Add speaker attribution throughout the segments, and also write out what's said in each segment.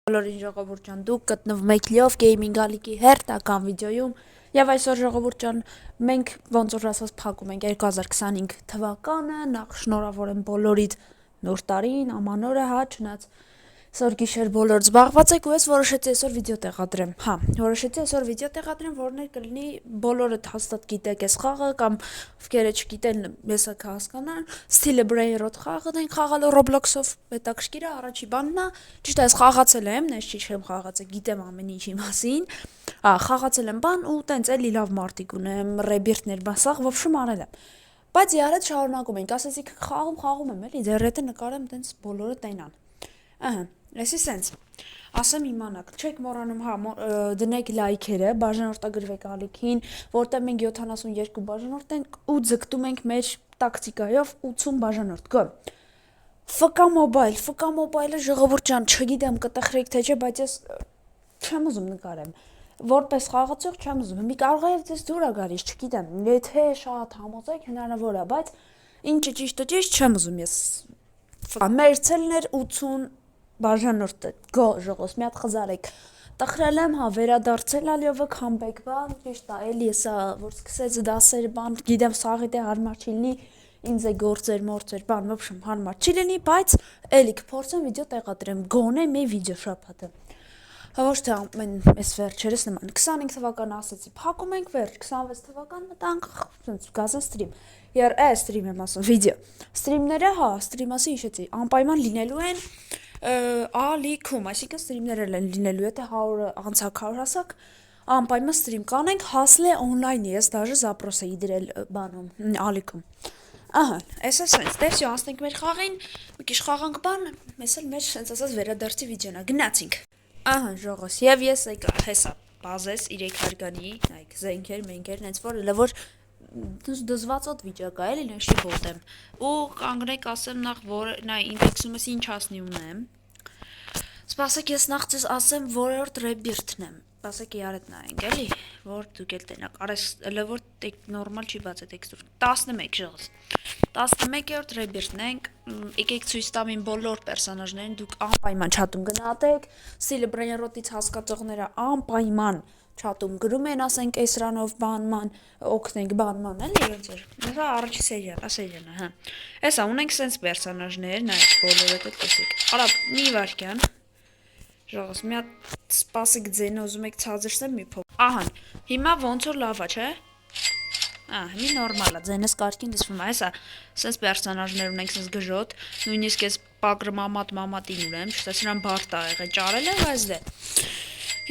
Speaker 1: Բոլորին ժողովուրդ ջան, դուք գտնվում եք Լիով Գեյմինգ ալիքի հերթական վիդեոյում եւ այսօր ժողովուրդ ջան, մենք ոնց որ ասած փակում ենք 2025 թվականը, նախ շնորհավոր եմ բոլորիդ նոր տարին, ամանորը, չնայած այսօր գիշեր բոլոր զբաղված եք ու ես որոշեցի այսօր վիդեո տեղադրեմ։ Որոշեցի այսօր վիդեո տեղադրեմ, որներ կլինի բոլորդ հաստատ գիտեք այս խաղը կամ ովքեր չգիտեն, եսա կհասկանան, Steel Brain Rot խաղն ենք խաղալու Roblox-ով, հետաքրքիր է, առաջի բանն է, ճիշտ է, ես խաղացել եմ, նես չի չեմ խաղացել, գիտեմ ամեն ինչի մասին, խաղացել եմ բան ու տենց էլի լավ մարտիկ ունեմ, ռեբիրթներ, բասաղ, ոբշում արել եմ։ Բայց իարետ շարունակում ենք, ասեցի խաղում եմ, էլի, ձեր հետը նկարեմ տենց բոլորը տենան։ Այսի սենց, ասեմ իմանաք, չեք մոռանում, դնեք լայքերը, բաժանորդագրվեք ալիքին, որտեղ մենք 72 բաժանորդ ենք ու ձգտում ենք մեր տակտիկայով 80 բաժանորդ, գո։ FK Mobile-ը ժողովուրդ ջան, չգիտեմ կտխրեք թե չէ, բայց ես չեմ ուզում նկարեմ, որպես խաղացող չեմ ուզում, մի կարող է ձեզ դուր է գալիս, չգիտեմ, եթե շատ համոզեք հնարավոր է, բայց ինչը ճիշտ չեմ ուզում ես, մեր ցելներ 80 բաժանորդը, գո ժողոս, մի հատ խզարեք, տխրել եմ, վերադարձել ալիովը կամբեք բան, ճիշտ է, էլի եսա, որ սկսեց դասեր բան, գիտեմ սաղիտ է հարմար չի լինի, ինձ է գործեր, մորցեր, բան, ոբշմ հարմար չի լինի, բայց էլի կփորձեմ վիդեո տեղադրեմ, գոնե մի վիդեո շաբաթը, ոչ թե ամեն այս վերջերս նման, 25 թվական ասեցի, փակում ենք վերջ, 26 թվական մտանք, գազեն ստրիմ, ստրիմ եմ ասում, վիդեո, ստրիմները, ստրիմասի իշեցի, անպայման լինելու են ալիքում, այսինքն ստրիմներ են լինելու, եթե 100 անցակ 100 հասակ, անպայման ստրիմ կանենք, հասլե օնլայն ես դաժե զապրոս էի դրել բանում, ալիքում, այս է սենց, տեսյո, անցնենք մեր խաղին, մի քիչ խաղանք բան, մեզ էլ մեր սենց ասած վերադարձի վիդեոնա, գնացինք, ժողոս, եւ ես եկա, հեսա, բազես 3 հարգանի, նայք, զենքեր, մենքեր, նենց որ լվոր դզվածոտ վիճակա էլի նշի բոտեմ, ու կանգնեք ասեմ նախ, որ նայ ինդեքսում ես ինչ հասնի ունեմ, սպասեք ես նախ ձեզ ասեմ որորդ ռեբիրթն եմ, սպասեք իարետ նայենք էլի, որ դուք էլ տենակ, արես լվոր նորմալ չի բաց է տեքստուր, 11 ժողոս, 11-րդ ռեբիրթն ենք, եկեք ցույց տամ իմ բոլոր պերսոնաժներին, դուք անպայման չատում գնահատեք, Steel Brain Rot-ից հասկացողները անպայման չատում գրում են, ասենք էսրանով բանման, օգնենք բանման, էլի ոնց էր, դա առաջի սերիան, Էսա ունենք սենց պերսոնաժներ, նայեք բոլորը դե տեսեք, արա մի վարքյան, ժողոս, մի հատ սպասեք ձենը ուզում եք ցածրսեմ մի փոք, հիմա ոնց որ լավա, չէ, հիմի նորմալ է, ձենս կարգին դիսվում է, հեսա, սենց պերսոնաժներ ունենք սենց գժոտ, նույնիսկ ես պագր մամատին ունեմ, չտե սրան բարդ ա եղել, ճարել է, բայց դե,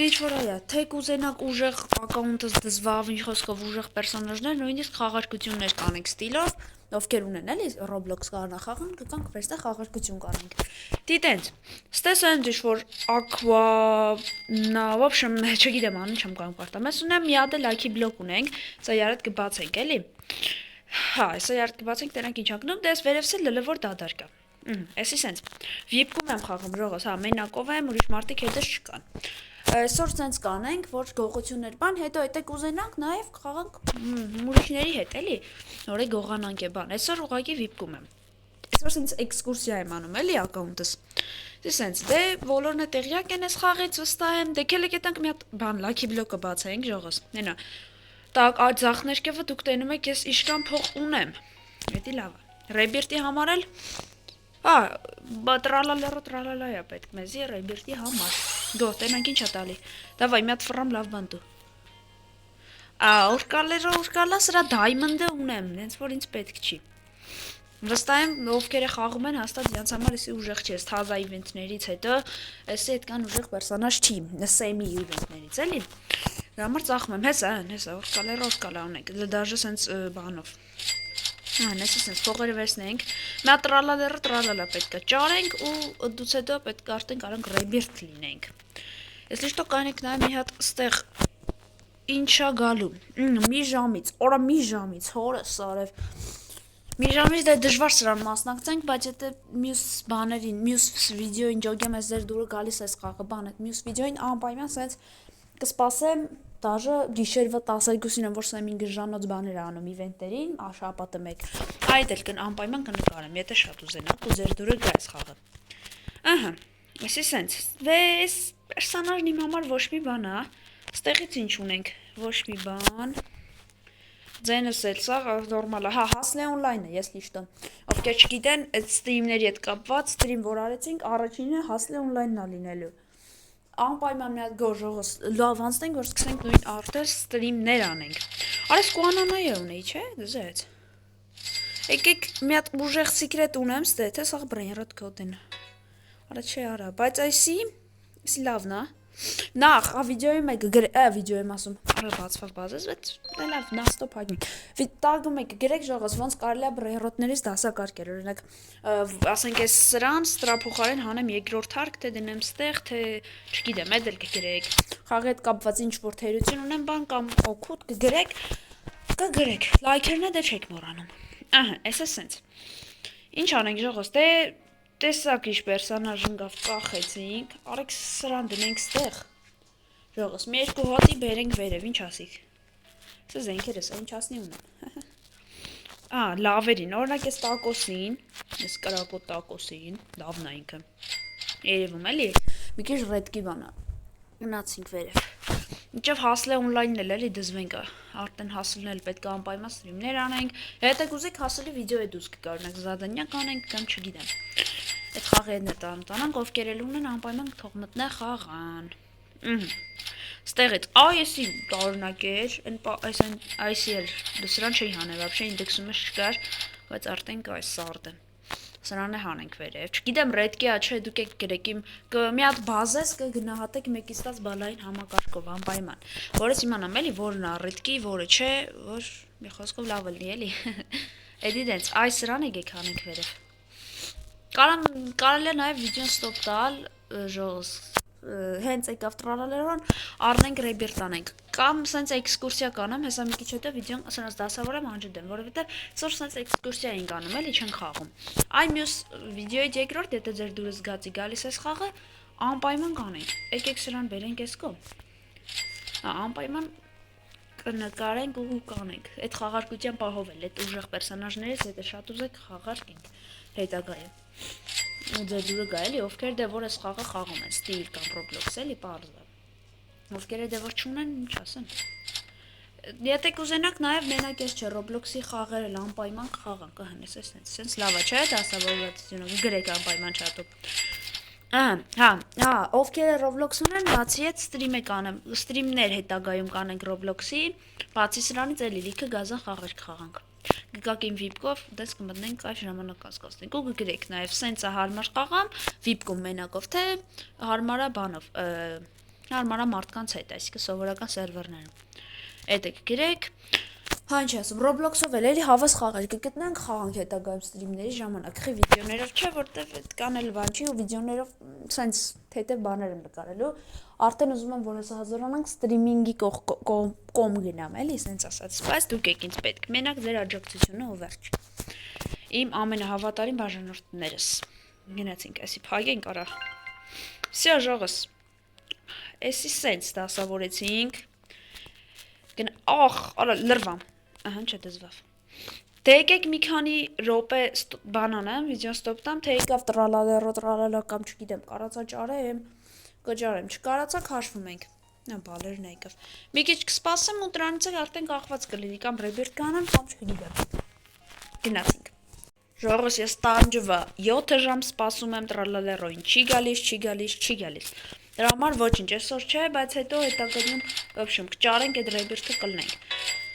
Speaker 1: ինչ որ այա, թե կուզենակ ուժեղ ակաունտս դզվավ, ինչ խոսքով ուժեղ պերսոնաժներ, նույնիսկ խաղարկություններ կանենք ստիլով, ովքեր ունեն էլի Roblox կանա խաղան, կկանք վերստեղ խաղարկություն կանենք, դիտենց, ստես են դիշ որ ոբշմ, չգիտեմ անում չեմ կանք պարտամ, ես ունեմ մի հատ լայքի բլոկ ունենք, սա յարդ կբացենք էլի, սա յարդ կբացենք, տենանք ինչ ակնում, դե ես վերևս էլ լլվոր դադար կա, էսի սենց, վիպքում եմ խաղում ժողոս, մենակով եմ, ուրիշ մարդիկ հետս չկան, այսօր սենց կանենք, որ գողություններ բան, հետո հետեք ուզենանք, նաև խաղանք ուրիշների հետ, էլի, նորե գողանանք է բան, այսօր ուղղակի վիպքում եմ, այսօր սենց էքսկուրսիա եմ անում, էլի ակաունտս, սենց, դե բոլորն է տեղյակ են ես խաղից վստահ եմ, դե կելեք ետնանք մի հատ բան, լաքի բլոկը բացենք ժողոս, նենա, տակ ձախ ներքևը դուք տենում եք ես իշկան փող ունեմ, հետի լավ է, ռեբիրտի համար էլ, տրալալա է պետք մեզի ռեբիրտի համար, գո, տենանք ինչ է տալի, դավայ, մի հատ ֆրամ լավ բան դու, ուրկալա սրա դայմնդը ունեմ, նենց որ ինձ պետք չի, վստահ եմ, ովքեր է խաղում են, հաստատ յանց համար եսի ուժեղ չի, ես թազա իվենտներից հետո, եսի հետքան ուժեղ պերսոնաժ չի, սեմի իվենտներից, էլի, դա համար ծախում եմ, հեսա, ուրկալա ունենք, դաժը սենց բանով, նեսի սենց փողերը վերցնենք, մի հատ տրալալա պետք է ճարենք ու դուց հետո պետք է արդեն կարանք ռեբիրթ լինենք, ես լիշտո կանեք նայ մի հատ ստեղ, ինչա գալու, մի ժամից, օրա մի ժամից, հորը սարև, մի ժամից դե դժվար սրան մասնակցենք, բայց եթե մյուս բաներին, մյուս վիդեոին ջոգեմ ես ձեր դուրը գալիս ես խաղը բան էտ, մյուս վիդեոին անպայման սենց կսպասեմ, դաժը գիշերվա 12-ին եմ, որ սեմին գժանոց բաներ անում իվենտերին, շապատը մեկ, այդ էլ անպայման կնկարեմ, եթե շատ ուզենակ ու ձեր դուրը գա ես խաղը, Էսի սենց, վես պերսանաժն իմ համար ոչ մի բան է, ստեղից ինչ ունենք, ոչ մի բան, ձենս էլ սա նորմալ է, հա, հասլե օնլայն է, ես լիշտը, ովքեր չգիտեն, այդ ստրիմների հետ կապված, ստրիմ որ արեցինք, առաջինը հասլե օնլայնն է լինելու, անպայման մի հատ գոժողս լավ անցնենք, որ սկսենք նույն արդեր ստրիմներ անենք, արես կուանանայը ունեի, չէ, դզեց, եկեք մի հատ ուժեղ սիկրետ ունեմ, ստե, թե սաղ բրենյարատ կոդին, արա չէ արա, բայց այսի լավն է, նախ, վիդեոյում եք վիդեոյում ասում, արա բացվավ բազես, բայց լավ, նաստոպ հայտնի, տագում եք գրեք ժողոս, ոնց կարելի է բրեյրոտներից դասակարգեր, օրինակ, ասենք ես սրան, ստրափոխարեն հանեմ երկրորդ հարկ, թե դնեմ ստեղ, թե չգիտեմ, էդ էլ կգրեք, խաղի հետ կապված ինչ-որ թերություն ունեմ բան կամ օգուտ կգրեք, լայքերն է դե չեք մոռանում, ահա, էս է սենց, ինչ անենք ժողոս, դե տեսակ իշ պերսանաժն գավ կախեցինք, արեք սրան դնենք ստեղ, ժողոս, մի երկու հոտի բերենք վերև, ինչ ասիք, սա զենքերս, ինչ ասնի ունեմ, լավերին, օրինակ ես տակոսին, ես կրակոտ տակոսին, լավն է ինքը, երևում էլի, մի քիչ ռետկի բանա, գնացինք վերև, ինչև հասլե օնլայնն էլ էլի դզվենք, արդեն հասլն էլ պետք է անպայման ստրիմներ անենք, հետը կուզեք հասլի վիդեո է դուս կգա, օրինակ զադանյակ անենք կամ չգիտեմ, այդ խաղերն է տանանք, ովքեր էլ ունեն անպայման թող մտնե խաղան, ստեղ էդ, եսի կարունակ էր, այսի էլ, սրան չի հանել, վաբշե ինդեքսումը չկար, բայց արդեն կա այս սարդը, սրան է հանենք վերև, չգիտեմ ռետկի ա չէ, դուք եք գրեք իմ, մի հատ բազես կգնահատեք մեկից տած բալային համակարգով, անպայման, որս իմանամ էլի, որն ա ռետկի, որը չէ, որ մի խոսքով լավ լնի էլի, էդի դենց, այս սրան եկեք հանենք վերև, կարել է նաև վիդեոն ստոպ տալ, ժողոս, հենց եկավ տրալալերոն, արնենք ռեբիրտ անենք, կամ սենց էքսկուրսիա կանեմ, հեսա մի քիչ հետո վիդեոն սրանց դասավորեմ անջդեմ, որովհետև սոր սենց էքսկուրսիա ենք անում, էլի չենք խաղում, այ մյուս վիդեոյի երկրորդ, եթե ձեր դուրս գացի գալիս ես խաղը, անպայման կանենք, եկեք սրան բերենք ես կողմ, անպայման կնկարենք ու կանենք, այդ խաղարկության պահով էլ, այդ ուժեղ պերսանաժներից, եթե շատ ուզեք խաղարկենք, հետագայում, ու ձեր դուրը գա էլի, ովքեր դե որ ես խաղը խաղում են, ստիլ կամ Roblox էլի պարզը, ովքեր դե որ չունեն, ինչ ասեն, եթե կուզենաք նաև մենակ ես չէ, Roblox-ի խաղեր էլ անպայման խաղան, կհնես ես սենց լավա չէ, դասավորվածությունը, գրեք անպայման չատում, ովքեր Roblox ունեն, բացի հետ ստրիմ եք անեմ, ստրիմներ հետագայում կանենք Roblox-ի, բացի սրանից էլի լիքը գազան խաղեր կխաղանք, գգակ իմ վիպկով, դες կմտնենք այլ ժամանակ ասկացնենք, ու գգրեք նաև սենցա հարմար խաղամ, վիպկում մենակով, թե հարմարա բանով, հարմարա մարդկանց հետ, այսինքն սովորական սերվերներում, էդ եք գրեք, հա ինչ ասում, Roblox-ով էլ էլի հավես խաղեր կգտնենք խաղանք հետագայում ստրիմների ժամանակ, խի վիդեոներով չէ, որտեվ այդ կանել բան չի ու վիդեոներով սենց թեթև բաներ եմ նկարելու, արդեն ուզում եմ որ ես հազարանանք ստրիմինգի կողմ գնամ, էլի սենց ասած, բայց դուք եք ինձ պետք, մենակ ձեր աջակցությունը ու վերջ, իմ ամենահավատարիմ բաժանորդներս, գնացինք, այսի փագենք արա, սյո ժողս, էսի սենց դասավորեցինք, արա լրվամ, ահան չէ դզվավ, թե եկեք մի քանի ռոպե բան անեմ, վիդեոն ստոպ տամ, թե եկավ տրալալա կամ չգիտեմ, կարացա ճարեմ, կճարեմ, չկարացա քաշվում ենք, բալերն եկավ, մի քիչ կսպասեմ ու դրանից էլ արդեն կախված կլինի, կամ ռեբիրտ կանեմ, կամ չգիտեմ, գնացինք, ժողոս ես տանջվա, 7 ժամ սպասում եմ տրալալերոին, չի գալիս, դրա համար ոչինչ, այսօր չէ, բայց հետո հետագայում ոբշեմ կճարենք այդ ռեբիրտը կլնենք,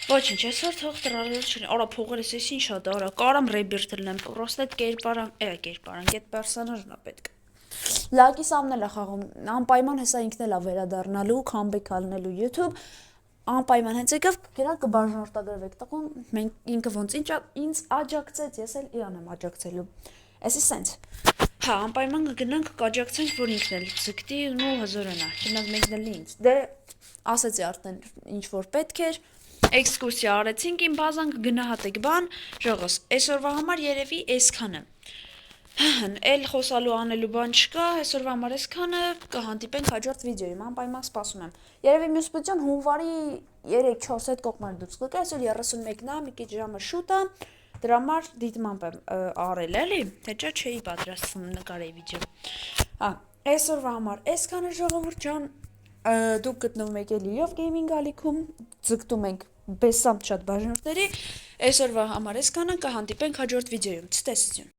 Speaker 1: ոչինչ, այսօր թող տրալալեր չլինի, արա փողերս ես ինչ հա դարա, կարամ ռեբիրտը լնեմ, պրոստ այդ կերպարանք, այդ պերսանաժն է պետք, լակի սամն էլ է խաղում, անպայման հեսա ինքն էլ է վերադառնալու, քամբեք ալնելու YouTube, անպայման հենց եկավ գնանք կբաժանորդագրվեք տղուն, մենք ինքը ոնց ինձ աջակցեց, ես էլ իրան եմ աջակցելու, այսի սենց, հա, անպայման կգնանք կաջակցենք, որ ինքն էլ ձգտի ու հզորանա, չնայած մեկն էլ ինձ, դե ասեցի արդեն ինչ որ պետք էր, էքսկուրսիա արեցինք, իմ բազան կգնահատեք բան, ժողոս, այսօրվա համար երևի այսքանը, էլ խոսալու անելու բան չկա, այսօրվա համար այսքանը, կհանդիպենք հաջորդ վիդեոյում, անպայման սպասում եմ, երևի մյուս բջան հունվարի 3-4 հետ կողմար դուրս կգա, այսօր 31-ն է, մի քիչ ժամը շուտ է, դրա համար դիտմամբ եմ արել էլի, թե չէ չէի պատրաստվում նկարեի վիդեո, Այսօրվա համար այսքանը ժողովուրդ ջան, դուք գտնվում եք Էլիով գեյմինգ ալիքում, ձգտում ենք բեսամտ շատ բաժանորդների, այսօրվա համար այսքանը, կհանդիպենք հաջորդ վիդեոյում, ցտեսություն։